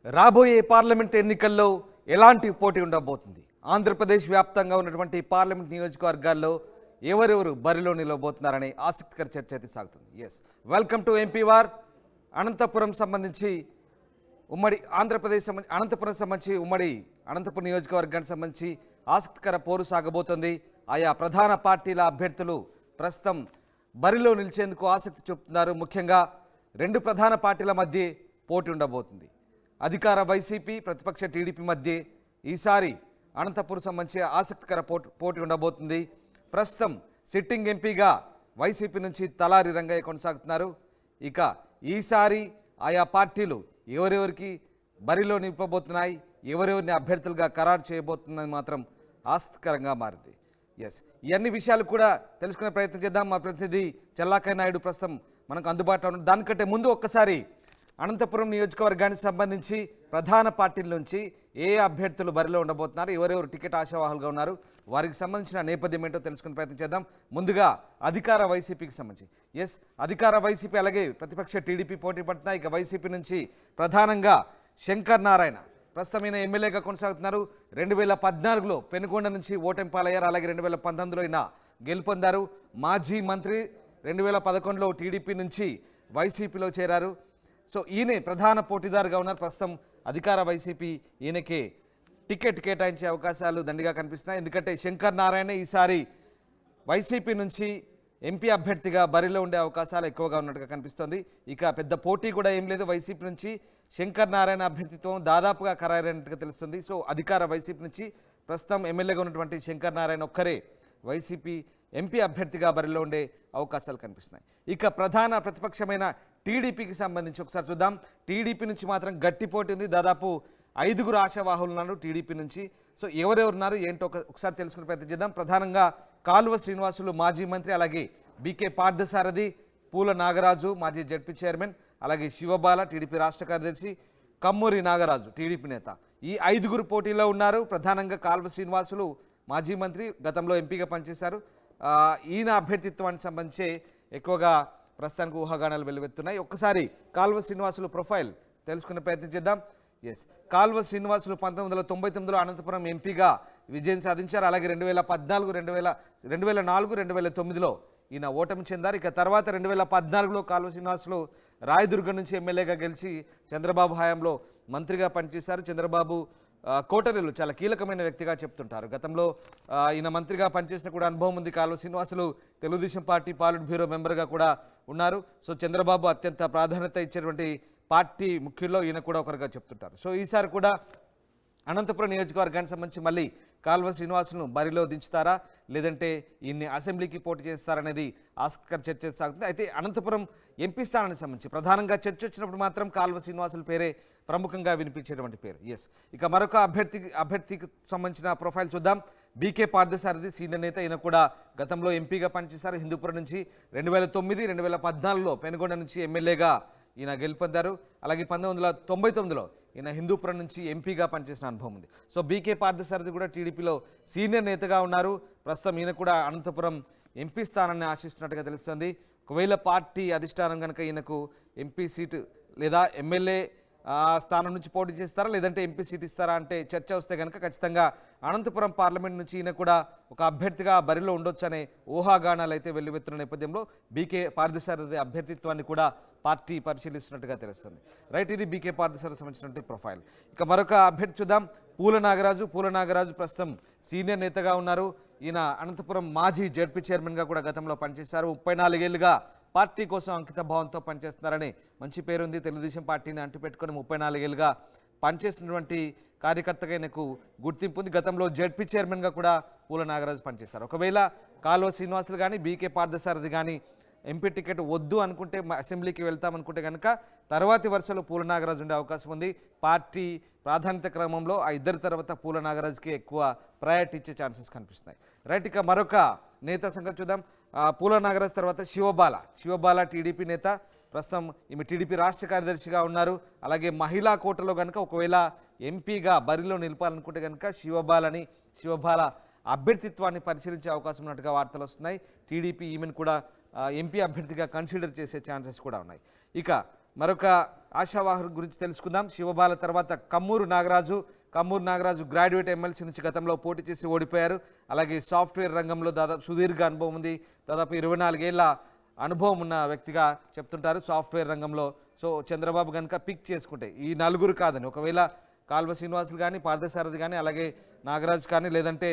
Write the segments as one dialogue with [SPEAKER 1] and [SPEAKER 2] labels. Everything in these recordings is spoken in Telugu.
[SPEAKER 1] రాబోయే పార్లమెంట్ ఎన్నికల్లో ఎలాంటి పోటీ ఉండబోతుంది? ఆంధ్రప్రదేశ్ వ్యాప్తంగా ఉన్నటువంటి పార్లమెంట్ నియోజకవర్గాల్లో ఎవరెవరు బరిలో నిలవబోతున్నారనే ఆసక్తికర చర్చ అయితే సాగుతుంది. Welcome to MP war. Anantapur సంబంధించి ఉమ్మడి ఆంధ్రప్రదేశ్ అనంతపురం సంబంధించి ఉమ్మడి అనంతపురం నియోజకవర్గానికి సంబంధించి ఆసక్తికర పోరు సాగబోతోంది. ఆయా ప్రధాన పార్టీల అభ్యర్థులు ప్రస్తుతం బరిలో నిలిచేందుకు ఆసక్తి చూపుతున్నారు. ముఖ్యంగా రెండు ప్రధాన పార్టీల మధ్య పోటీ ఉండబోతుంది. అధికార వైసీపీ, ప్రతిపక్ష టీడీపీ మధ్య ఈసారి అనంతపురం సంబంధించి ఆసక్తికర పోటీ ఉండబోతుంది. ప్రస్తుతం సిట్టింగ్ ఎంపీగా వైసీపీ నుంచి తలారి రంగయ్య కొనసాగుతున్నారు. ఇక ఈసారి ఆయా పార్టీలు ఎవరెవరికి బరిలో నింపబోతున్నాయి, ఎవరెవరిని అభ్యర్థులుగా ఖరారు చేయబోతున్నది మాత్రం ఆసక్తికరంగా మారింది. ఇవన్నీ విషయాలు కూడా తెలుసుకునే ప్రయత్నం చేద్దాం. మా ప్రతినిధి చెల్లాకయ్య నాయుడు ప్రస్తుతం మనకు అందుబాటులో ఉన్నారు. దానికంటే ముందు ఒక్కసారి అనంతపురం నియోజకవర్గానికి సంబంధించి ప్రధాన పార్టీల నుంచి ఏ అభ్యర్థులు బరిలో ఉండబోతున్నారు, ఎవరెవరు టికెట్ ఆశావాహులుగా ఉన్నారు, వారికి సంబంధించిన నేపథ్యం ఏంటో తెలుసుకునే ప్రయత్నం చేద్దాం. ముందుగా అధికార వైసీపీకి సంబంధించి అధికార వైసీపీ అలాగే ప్రతిపక్ష టీడీపీ పోటీ పడుతున్నాయి. ఇక వైసీపీ నుంచి ప్రధానంగా శంకర్ నారాయణ ప్రస్తుతం ఈయన ఎమ్మెల్యేగా కొనసాగుతున్నారు. 2014లో పెనుకొండ నుంచి ఓటమి పాలయ్యారు. అలాగే 2019లో ఈయన గెలుపొందారు. మాజీ మంత్రి 2011లో టీడీపీ నుంచి వైసీపీలో చేరారు. సో ఈయనే ప్రధాన పోటీదారుగా ఉన్నారు. ప్రస్తుతం అధికార వైసీపీ ఈయనకే టికెట్ కేటాయించే అవకాశాలు దండిగా కనిపిస్తున్నాయి. ఎందుకంటే శంకర్ నారాయణ ఈసారి వైసీపీ నుంచి ఎంపీ అభ్యర్థిగా బరిలో ఉండే అవకాశాలు ఎక్కువగా ఉన్నట్టుగా కనిపిస్తోంది. ఇక పెద్ద పోటీ కూడా ఏం లేదు. వైసీపీ నుంచి శంకర్ నారాయణ అభ్యర్థిత్వం దాదాపుగా ఖరారైనట్టుగా తెలుస్తుంది. సో అధికార వైసీపీ నుంచి ప్రస్తుతం ఎమ్మెల్యేగా ఉన్నటువంటి శంకర్ నారాయణ ఒక్కరే వైసీపీ ఎంపీ అభ్యర్థిగా బరిలో ఉండే అవకాశాలు కనిపిస్తున్నాయి. ఇక ప్రధాన ప్రతిపక్షమైన టీడీపీకి సంబంధించి ఒకసారి చూద్దాం. టీడీపీ నుంచి మాత్రం గట్టి పోటీ ఉంది. దాదాపు 5 ఆశావాహులు ఉన్నారు టీడీపీ నుంచి. సో ఎవరెవరున్నారు ఏంటో ఒకసారి తెలుసుకునే ప్రయత్నం చేద్దాం. ప్రధానంగా కాలువ శ్రీనివాసులు మాజీ మంత్రి, అలాగే బీకే పార్థసారథి, పూల నాగరాజు మాజీ జడ్పీ చైర్మన్, అలాగే శివబాల టీడీపీ రాష్ట్ర కార్యదర్శి, కమ్మూరి నాగరాజు టీడీపీ నేత. ఈ 5 పోటీలో ఉన్నారు. ప్రధానంగా కాలువ శ్రీనివాసులు మాజీ మంత్రి, గతంలో ఎంపీగా పనిచేశారు. ఈయన అభ్యర్థిత్వానికి సంబంధించి ఎక్కువగా ప్రస్తుతానికి ఊహాగానాలు వెలువెత్తున్నాయి. ఒక్కసారి కాలువ శ్రీనివాసులు ప్రొఫైల్ తెలుసుకునే ప్రయత్నం చేద్దాం. కాలువ శ్రీనివాసులు 1999లో అనంతపురం ఎంపీగా విజయం సాధించారు. అలాగే 2014, 2009లో ఈయన ఓటమి చెందారు. ఇక తర్వాత 2014లో కాలువ శ్రీనివాసులు రాయదుర్గం నుంచి ఎమ్మెల్యేగా గెలిచి చంద్రబాబు హయాంలో మంత్రిగా పనిచేశారు. చంద్రబాబు కోటరీలు చాలా కీలకమైన వ్యక్తిగా చెప్తుంటారు. గతంలో ఈయన మంత్రిగా పనిచేసిన కూడా అనుభవం ఉంది. కాలువ శ్రీనివాసులు తెలుగుదేశం పార్టీ పాలిట్ బ్యూరో మెంబర్గా కూడా ఉన్నారు. సో చంద్రబాబు అత్యంత ప్రాధాన్యత ఇచ్చేటువంటి పార్టీ ముఖ్యుల్లో ఈయన కూడా ఒకరిగా చెప్తుంటారు. సో ఈసారి కూడా అనంతపురం నియోజకవర్గానికి సంబంధించి మళ్ళీ కాలువ శ్రీనివాసులను బరిలో దించుతారా, లేదంటే ఈయన్ని అసెంబ్లీకి పోటీ చేస్తారనేది ఆసక్తికర చర్చ సాగుతుంది. అయితే అనంతపురం ఎంపీ స్థానానికి సంబంధించి ప్రధానంగా చర్చ వచ్చినప్పుడు మాత్రం కాలువ శ్రీనివాసుల పేరే ప్రముఖంగా వినిపించేటువంటి పేరు. ఇక మరొక అభ్యర్థికి సంబంధించిన ప్రొఫైల్ చూద్దాం. బీకే పార్థసారథి సీనియర్ నేత. ఈయన కూడా గతంలో ఎంపీగా పనిచేశారు. హిందూపురం నుంచి 2009, 2014లో పెనుగొండ నుంచి ఎమ్మెల్యేగా ఈయన గెలుపొందారు. అలాగే 1999లో ఈయన హిందూపురం నుంచి ఎంపీగా పనిచేసిన అనుభవం ఉంది. సో బీకే పార్థసారథి కూడా టీడీపీలో సీనియర్ నేతగా ఉన్నారు. ప్రస్తుతం ఈయన కూడా అనంతపురం ఎంపీ స్థానాన్ని ఆశిస్తున్నట్టుగా తెలుస్తుంది. ఒకవేళ పార్టీ అధిష్టానం కనుక ఈయనకు ఎంపీ సీటు లేదా ఎమ్మెల్యే స్థానం నుంచి పోటీ చేస్తారా, లేదంటే ఎంపీ సీట్ ఇస్తారా అంటే చర్చ వస్తే కనుక ఖచ్చితంగా అనంతపురం పార్లమెంట్ నుంచి ఈయన కూడా ఒక అభ్యర్థిగా బరిలో ఉండొచ్చు అనే ఊహాగానాలు అయితే వెల్లువెత్తున్న నేపథ్యంలో బీకే పార్థసారథి అభ్యర్థిత్వాన్ని కూడా పార్టీ పరిశీలిస్తున్నట్టుగా తెలుస్తుంది. ఇది బీకే పార్థసారథి సంబంధించినటువంటి ప్రొఫైల్. ఇక మరొక అభ్యర్థి చూద్దాం. పూల నాగరాజు ప్రస్తుతం సీనియర్ నేతగా ఉన్నారు. ఈయన అనంతపురం మాజీ జడ్పీ చైర్మన్గా కూడా గతంలో పనిచేశారు. 34 ఏళ్లుగా పార్టీ కోసం అంకిత భావంతో పనిచేస్తున్నారని మంచి పేరుంది. తెలుగుదేశం పార్టీని అంటిపెట్టుకుని 34 ఏళ్లుగా పనిచేసినటువంటి కార్యకర్తగా ఆయనకు గుర్తింపు ఉంది. గతంలో జడ్పీ చైర్మన్గా కూడా పూల నాగరాజు పనిచేశారు. ఒకవేళ కాలువ శ్రీనివాసులు కానీ బీకే పార్థసారథి కానీ ఎంపీ టికెట్ వద్దు అనుకుంటే, అసెంబ్లీకి వెళ్తామనుకుంటే కనుక తర్వాతి వరుసలో పూల నాగరాజు ఉండే అవకాశం ఉంది. పార్టీ ప్రాధాన్యత క్రమంలో ఆ ఇద్దరి తర్వాత పూల నాగరాజుకి ఎక్కువ ప్రయారిటీ ఇచ్చే ఛాన్సెస్ కనిపిస్తున్నాయి. ఇక మరొక నేత సంగతి చూద్దాం. పూల నాగరాజు తర్వాత శివబాల టీడీపీ నేత. ప్రస్తుతం ఈమె టీడీపీ రాష్ట్ర కార్యదర్శిగా ఉన్నారు. అలాగే మహిళా కోటలో కనుక ఒకవేళ ఎంపీగా బరిలో నిలపాలనుకుంటే కనుక శివబాల అభ్యర్థిత్వాన్ని పరిశీలించే అవకాశం ఉన్నట్టుగా వార్తలు వస్తున్నాయి. టీడీపీ ఈమెను కూడా ఎంపీ అభ్యర్థిగా కన్సిడర్ చేసే ఛాన్సెస్ కూడా ఉన్నాయి. ఇక మరొక ఆశావాహుల గురించి తెలుసుకుందాం. శివబాల తర్వాత కమ్మూరు నాగరాజు గ్రాడ్యుయేట్ ఎమ్మెల్సీ నుంచి గతంలో పోటీ చేసి ఓడిపోయారు. అలాగే సాఫ్ట్వేర్ రంగంలో దాదాపు సుదీర్ఘ అనుభవం ఉంది. దాదాపు 24 ఏళ్ల అనుభవం ఉన్న వ్యక్తిగా చెప్తుంటారు సాఫ్ట్వేర్ రంగంలో. సో చంద్రబాబు కనుక పిక్ చేసుకుంటే ఈ నలుగురు కాదని, ఒకవేళ కాల్వ శ్రీనివాసులు కానీ, పార్థసారథి కానీ, అలాగే నాగరాజు కానీ, లేదంటే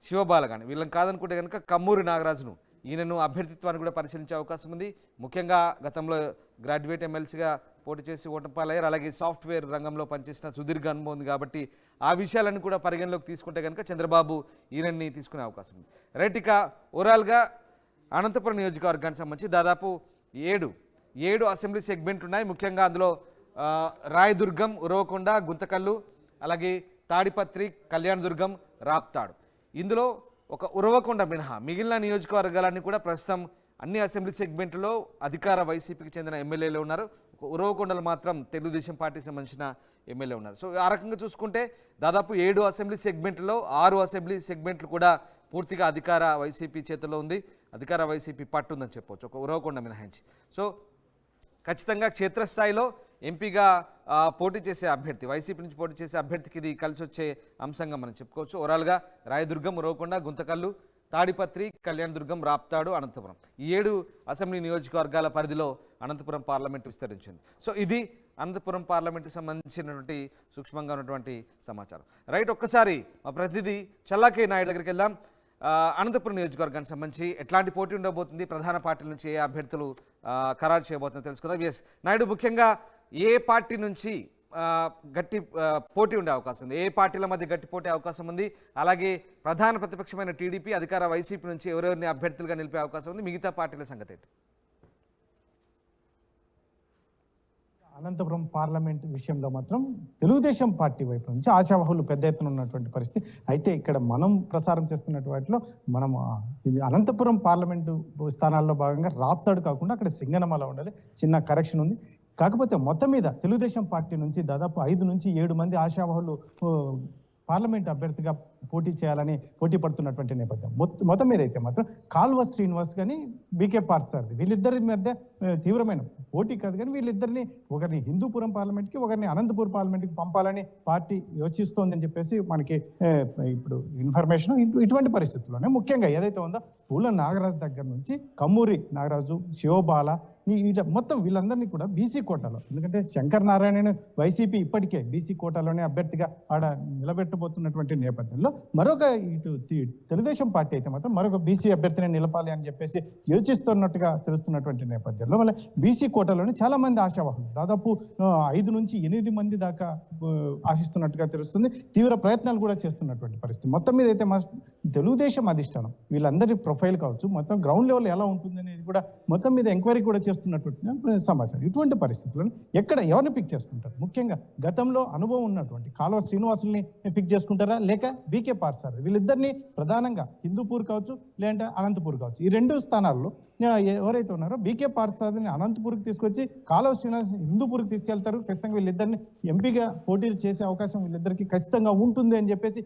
[SPEAKER 1] శివబాల కానీ, వీళ్ళని కాదనుకుంటే కనుక కమ్మూరి నాగరాజును, ఈయనను అభ్యర్థిత్వాన్ని కూడా పరిశీలించే అవకాశం ఉంది. ముఖ్యంగా గతంలో గ్రాడ్యుయేట్ ఎమ్మెల్సీగా పోటీ చేసి ఓటమి పాలయ్యారు. అలాగే సాఫ్ట్వేర్ రంగంలో పనిచేసిన సుదీర్ఘ అనుభవం ఉంది. కాబట్టి ఆ విషయాలను కూడా పరిగణలోకి తీసుకుంటే కనుక చంద్రబాబు ఈయనని తీసుకునే అవకాశం ఉంది. రైట్, ఇక ఓవరాల్గా అనంతపురం నియోజకవర్గానికి సంబంధించి దాదాపు ఏడు అసెంబ్లీ సెగ్మెంట్ ఉన్నాయి. ముఖ్యంగా అందులో రాయదుర్గం, ఉరవకొండ, గుంతకల్లు, అలాగే తాడిపత్రి, కళ్యాణదుర్గం, రాప్తాడు. ఇందులో ఒక ఉరవకొండ మినహా మిగిలిన నియోజకవర్గాలన్నీ కూడా ప్రస్తుతం అన్ని అసెంబ్లీ సెగ్మెంట్లో అధికార వైసీపీకి చెందిన ఎమ్మెల్యేలు ఉన్నారు. ఒక ఉరవకొండలు మాత్రం తెలుగుదేశం పార్టీకి సంబంధించిన ఎమ్మెల్యే ఉన్నారు. సో ఆ రకంగా చూసుకుంటే దాదాపు 7 అసెంబ్లీ సెగ్మెంట్లో 6 అసెంబ్లీ సెగ్మెంట్లు కూడా పూర్తిగా అధికార వైసీపీ చేతుల్లో ఉంది. అధికార వైసీపీ పట్టుందని చెప్పవచ్చు, ఒక ఉరవకొండ మినహాయించి. సో ఖచ్చితంగా క్షేత్రస్థాయిలో ఎంపీగా పోటీ చేసే అభ్యర్థి, వైసీపీ నుంచి పోటీ చేసే అభ్యర్థికి ఇది కలిసి వచ్చే అంశంగా మనం చెప్పుకోవచ్చు. ఓవరాల్గా రాయదుర్గం, ఉరవకొండ, గుంతకల్లు, తాడిపత్రి, కళ్యాణదుర్గం, రాప్తాడు, అనంతపురం, ఈ 7 అసెంబ్లీ నియోజకవర్గాల పరిధిలో అనంతపురం పార్లమెంటు విస్తరించింది. సో ఇది అనంతపురం పార్లమెంటుకి సంబంధించినటువంటి సూక్ష్మంగా ఉన్నటువంటి సమాచారం. రైట్, ఒక్కసారి మా ప్రతినిధి చల్లాకే నాయుడు దగ్గరికి వెళ్దాం. అనంతపురం నియోజకవర్గానికి సంబంధించి ఎట్లాంటి పోటీ ఉండబోతుంది, ప్రధాన పార్టీల నుంచి ఏ అభ్యర్థులు ఖరారు చేయబోతుందో తెలుసుకుందాం. ఎస్ నాయుడు, ముఖ్యంగా ఏ పార్టీ నుంచి గట్టి పోటీ ఉండే అవకాశం ఉంది, ఏ పార్టీల మధ్య గట్టి పోటీ అవకాశం ఉంది, అలాగే ప్రధాన ప్రతిపక్షమైన టీడీపీ, అధికార వైసీపీ నుంచి ఎవరెవరిని అభ్యర్థులుగా నిలిపే అవకాశం ఉంది, మిగతా పార్టీల సంగతి ఏంటి?
[SPEAKER 2] అనంతపురం పార్లమెంట్ విషయంలో మాత్రం తెలుగుదేశం పార్టీ వైపు నుంచి ఆశావాహులు పెద్ద ఎత్తున ఉన్నటువంటి పరిస్థితి. అయితే ఇక్కడ మనం ప్రసారం చేస్తున్నటువంటి వాటిలో మనం ఇది అనంతపురం పార్లమెంటు స్థానాల్లో భాగంగా రాప్తాడు కాకుండా అక్కడ సింగనమల ఉండాలి. చిన్న కరెక్షన్ ఉంది. కాకపోతే మొత్తం మీద తెలుగుదేశం పార్టీ నుంచి దాదాపు 5 నుంచి 7 మంది ఆశావాహులు పార్లమెంట్ అభ్యర్థిగా పోటీ చేయాలని పోటీ పడుతున్నటువంటి నేపథ్యం. మొత్తం మీద అయితే మాత్రం కాల్వ శ్రీనివాస్ కానీ బీకే పార్థసారథి వీళ్ళిద్దరి మధ్య తీవ్రమైన పోటీ కాదు, కానీ వీళ్ళిద్దరిని ఒకరిని హిందూపురం పార్లమెంట్కి, ఒకరిని అనంతపూర్ పార్లమెంట్కి పంపాలని పార్టీ యోచిస్తోందని చెప్పేసి మనకి ఇప్పుడు ఇన్ఫర్మేషన్. ఇటువంటి పరిస్థితుల్లోనే ముఖ్యంగా ఏదైతే ఉందో పూల నాగరాజు దగ్గర నుంచి కమ్మూరి నాగరాజు, శివబాల, మొత్తం వీళ్ళందరినీ కూడా బీసీ కోటాలో, ఎందుకంటే శంకర్ నారాయణను వైసీపీ ఇప్పటికే బీసీ కోటాలోనే అభ్యర్థిగా ఆడ నిలబెట్టబోతున్నటువంటి నేపథ్యంలో మరొక ఇటు తెలుగుదేశం పార్టీ అయితే మాత్రం మరొక బీసీ అభ్యర్థిని నిలపాలి అని చెప్పేసి యోచిస్తున్నట్టుగా తెలుస్తున్నటువంటి నేపథ్యంలో మళ్ళీ బీసీ కోటాలోనే చాలా మంది ఆశావాహులు దాదాపు 5 నుంచి 8 మంది దాకా ఆశిస్తున్నట్టుగా తెలుస్తుంది. తీవ్ర ప్రయత్నాలు కూడా చేస్తున్నటువంటి పరిస్థితి. మొత్తం మీద అయితే తెలుగుదేశం అధిష్టానం వీళ్ళందరి ప్రొఫైల్ కావచ్చు, మొత్తం గ్రౌండ్ లెవెల్ ఎలా ఉంటుంది అనేది కూడా మొత్తం మీద ఎంక్వైరీ కూడా చేస్తున్నటువంటి సమాచారం. ఇటువంటి పరిస్థితులను ఎవరిని పిక్ చేసుకుంటారు? ముఖ్యంగా గతంలో అనుభవం ఉన్నటువంటి కాల్వ శ్రీనివాసుల్ని పిక్ చేసుకుంటారా, లేక బీకే పార్థసారథి? వీళ్ళిద్దరిని ప్రధానంగా హిందూపూర్ కావచ్చు, లేదంటే అనంతపూర్ కావచ్చు, ఈ 2 స్థానాల్లో ఎవరైతే ఉన్నారో బీకే పార్థసారథిని అనంతపూర్కి తీసుకొచ్చి కాల్వ శ్రీనివాస్ హిందూపూర్కి తీసుకెళ్తారు. ఖచ్చితంగా వీళ్ళిద్దరిని ఎంపీగా పోటీలు చేసే అవకాశం వీళ్ళిద్దరికి ఖచ్చితంగా ఉంటుంది అని చెప్పేసి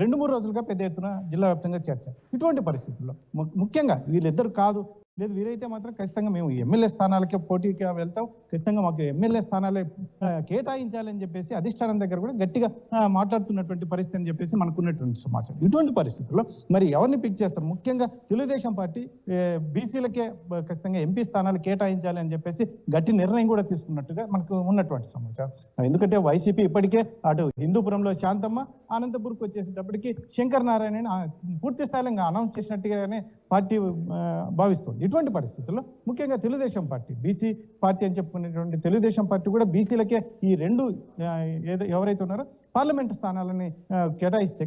[SPEAKER 2] 2-3 రోజులుగా పెద్ద ఎత్తున జిల్లా వ్యాప్తంగా చర్చ. ఇటువంటి పరిస్థితుల్లో ముఖ్యంగా వీళ్ళిద్దరు కాదు, లేదు వీరైతే మాత్రం ఖచ్చితంగా మేము ఎమ్మెల్యే స్థానాలకే పోటీకి వెళ్తాం, ఖచ్చితంగా మాకు ఎమ్మెల్యే స్థానాలే కేటాయించాలని చెప్పేసి అధిష్టానం దగ్గర కూడా గట్టిగా మాట్లాడుతున్నటువంటి పరిస్థితి అని చెప్పేసి మనకున్నటువంటి సమాచారం. ఇటువంటి పరిస్థితుల్లో మరి ఎవరిని పిక్ చేస్తారు? ముఖ్యంగా తెలుగుదేశం పార్టీ బీసీలకే ఖచ్చితంగా ఎంపీ స్థానాలు కేటాయించాలి అని చెప్పేసి గట్టి నిర్ణయం కూడా తీసుకున్నట్టుగా మనకు ఉన్నటువంటి సమాచారం. ఎందుకంటే వైసీపీ ఇప్పటికే అటు హిందూపురంలో శాంతమ్మ, అనంతపూర్కి వచ్చేసేటప్పటికి శంకర్ నారాయణ పూర్తి స్థాయిలో అనౌన్స్ చేసినట్టుగానే పార్టీ భావిస్తుంది. ఇటువంటి పరిస్థితుల్లో ముఖ్యంగా తెలుగుదేశం పార్టీ బీసీ పార్టీ అని చెప్పుకునేటువంటి తెలుగుదేశం పార్టీ కూడా బీసీలకే ఈ 2 ఎవరైతే ఉన్నారో పార్లమెంట్ స్థానాలని కేటాయిస్తే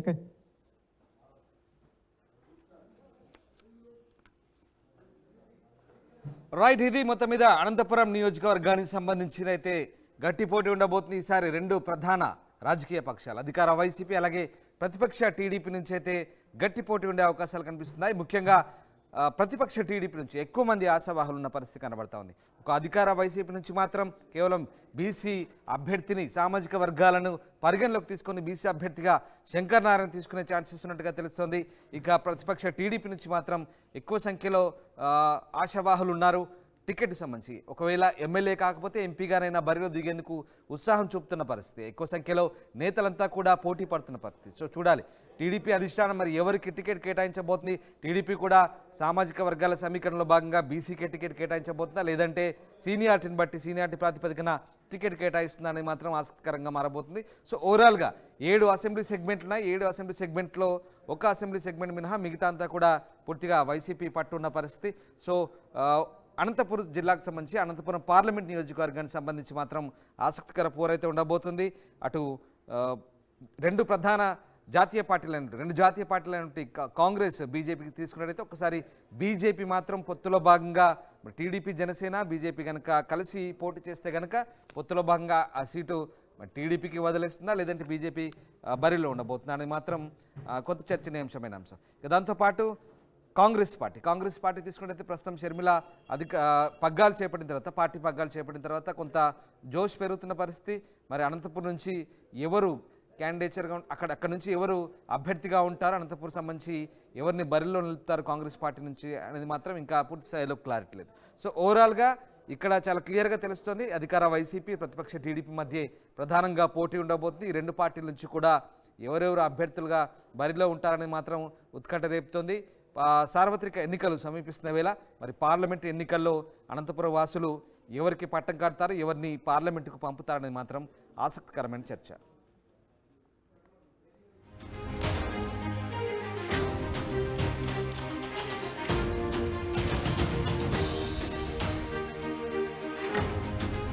[SPEAKER 1] రైట్, ఇది మొత్తం మీద అనంతపురం నియోజకవర్గానికి సంబంధించిన అయితే గట్టి పోటీ ఉండబోతుంది. ఈసారి 2 ప్రధాన రాజకీయ పక్షాలు, అధికార వైసీపీ అలాగే ప్రతిపక్ష టీడీపీ నుంచి అయితే గట్టి పోటీ ఉండే అవకాశాలు కనిపిస్తున్నాయి. ముఖ్యంగా ప్రతిపక్ష టీడీపీ నుంచి ఎక్కువ మంది ఆశావాహులు ఉన్న పరిస్థితి కనబడతా ఉంది. ఒక అధికార వైసీపీ నుంచి మాత్రం కేవలం బీసీ అభ్యర్థిని, సామాజిక వర్గాలను పరిగణలోకి తీసుకొని బీసీ అభ్యర్థిగా శంకర్ నారాయణ తీసుకునే ఛాన్సెస్ ఉన్నట్టుగా తెలుస్తోంది. ఇక ప్రతిపక్ష టీడీపీ నుంచి మాత్రం ఎక్కువ సంఖ్యలో ఆశావాహులు ఉన్నారు. టికెట్ సంబంధించి ఒకవేళ ఎమ్మెల్యే కాకపోతే ఎంపీగానైనా బరిలో దిగేందుకు ఉత్సాహం చూపుతున్న పరిస్థితి. ఎక్కువ సంఖ్యలో నేతలంతా కూడా పోటీ పడుతున్న పరిస్థితి. సో చూడాలి టీడీపీ అధిష్టానం మరి ఎవరికి టికెట్ కేటాయించబోతుంది. టీడీపీ కూడా సామాజిక వర్గాల సమీకరణలో భాగంగా బీసీకే టికెట్ కేటాయించబోతుందా, లేదంటే సీనియారిటీని బట్టి సీనియారిటీ ప్రాతిపదికన టికెట్ కేటాయిస్తుందని మాత్రం ఆసక్తికరంగా మారబోతుంది. సో ఓవరాల్గా 7 అసెంబ్లీ సెగ్మెంట్లు ఉన్నాయి. 7 అసెంబ్లీ సెగ్మెంట్లో ఒక అసెంబ్లీ సెగ్మెంట్ మినహా మిగతా అంతా కూడా పూర్తిగా వైసీపీ పట్టున్న పరిస్థితి. సో అనంతపురం జిల్లాకు సంబంధించి అనంతపురం పార్లమెంట్ నియోజకవర్గానికి సంబంధించి మాత్రం ఆసక్తికర పోరైతే ఉండబోతుంది. అటు రెండు ప్రధాన జాతీయ పార్టీలైనటువంటి కాంగ్రెస్ బీజేపీకి తీసుకున్నట్టయితే ఒకసారి బీజేపీ మాత్రం పొత్తులో భాగంగా టీడీపీ జనసేన బీజేపీ కనుక కలిసి పోటీ చేస్తే కనుక పొత్తులో భాగంగా ఆ సీటు టీడీపీకి వదిలేస్తుందా, లేదంటే బీజేపీ బరిలో ఉండబోతుందా అనేది మాత్రం కొంత చర్చనీయాంశమైన అంశం. దాంతోపాటు కాంగ్రెస్ పార్టీ తీసుకున్నట్టయితే ప్రస్తుతం షర్మిల పగ్గాలు చేపట్టిన తర్వాత కొంత జోష్ పెరుగుతున్న పరిస్థితి. మరి అనంతపురం నుంచి ఎవరు క్యాండిడేచర్గా అక్కడ నుంచి ఎవరు అభ్యర్థిగా ఉంటారు, అనంతపురం సంబంధించి ఎవరిని బరిలో నిలుపుతారు కాంగ్రెస్ పార్టీ నుంచి అనేది మాత్రం ఇంకా పూర్తి స్థాయిలో క్లారిటీ లేదు. సో ఓవరాల్గా ఇక్కడ చాలా క్లియర్గా తెలుస్తుంది అధికార వైసీపీ ప్రతిపక్ష టీడీపీ మధ్య ప్రధానంగా పోటీ ఉండబోతుంది. ఈ రెండు పార్టీల నుంచి కూడా ఎవరెవరు అభ్యర్థులుగా బరిలో ఉంటారని మాత్రం ఉత్కంఠ రేపుతోంది. సార్వత్రిక ఎన్నికలు సమీపిస్తున్న వేళ మరి పార్లమెంట్ ఎన్నికల్లో అనంతపురం వాసులు ఎవరికి పట్టం కడతారు, ఎవరిని పార్లమెంటుకు పంపుతారనేది మాత్రం ఆసక్తికరమైన చర్చ.